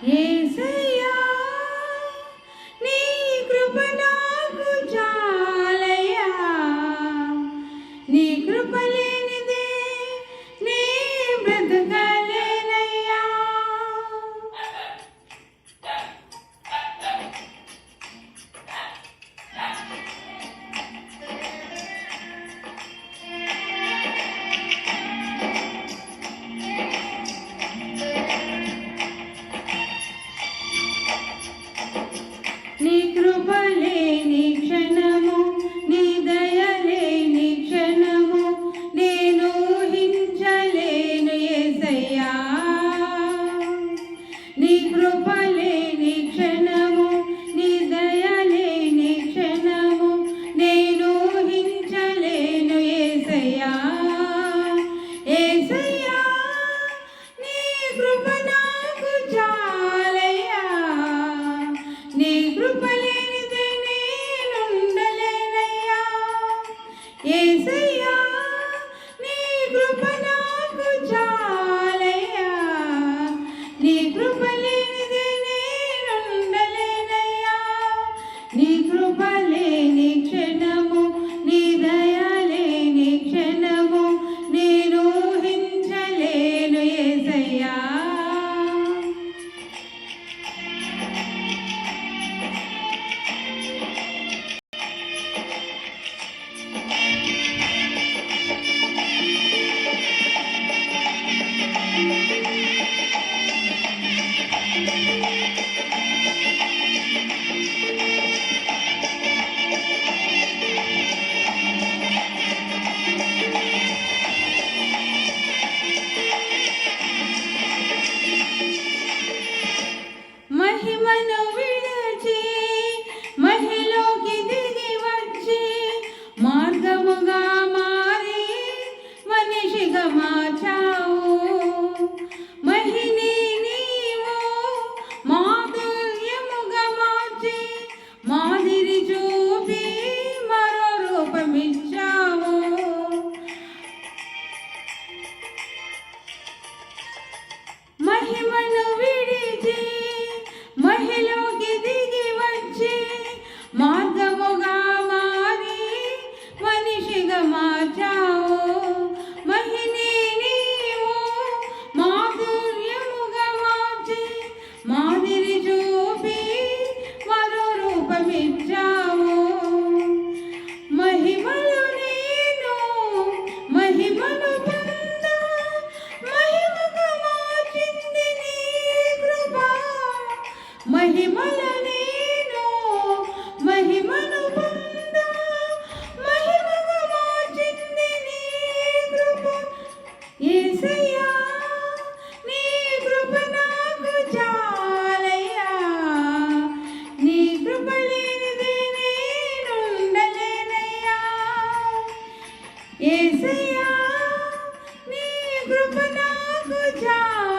యేసయ్యా నీ కృప నాకు చాలయ్యా, నీ కృప లేనిదే నీ బ్రతకలేనయ్యా. నీ కృప లేని క్షణము, నీ దయ లేని క్షణము నేను ఊహించలేను యేసయ్యా. నీ కృప లేని క్షణము, నీ దయ లేని క్షణము నేను ఊహించలేను యేసయ్యా. యేసయ్యా నీ కృప నాకు చాలయ్యా, నీ కృప లేనిదే నేనుండలేనయ్యా. యేసయ్యా నీ కృప నాకు చాలయ్యా, నీ కృప లేనిదే నేనుండలేనయ్యా. నీ కృప లేని క్షణము, నీ దయ లేని క్షణము నేను ఊహించలేను యేసయ్యా. మహిమను విడిచి మహిలోకి దిగి వచ్చి మార్గముగా మారి మనిషిగా మార్చావు. మహిని నీవు మాధుర్యముగా మార్చి మాదిరి చూపి మరో రూపమిచ్చావు. మహిమను విడిచి మహిలోకి దిగి వచ్చి మార్గముగా మారి మనిషిగా మార్చావు. మహిని నీవు మాధుర్యముగా మార్చి మాదిరి చూపి మరో రూపమిచ్చావు. మహిమలు నేను మహిమను పొంద మహిమగా మార్చింది నీ కృప. మహిమల నేను మహిమను పొంద మహిమగా మార్చింది నీ కృప. యేసయ్యా నీ కృప నాకు చాలయ్యా, నీ కృప లేనిదే నేనుండలేనయ్యా. యేసయ్యా నీ కృప నాకు చాలయ్యా.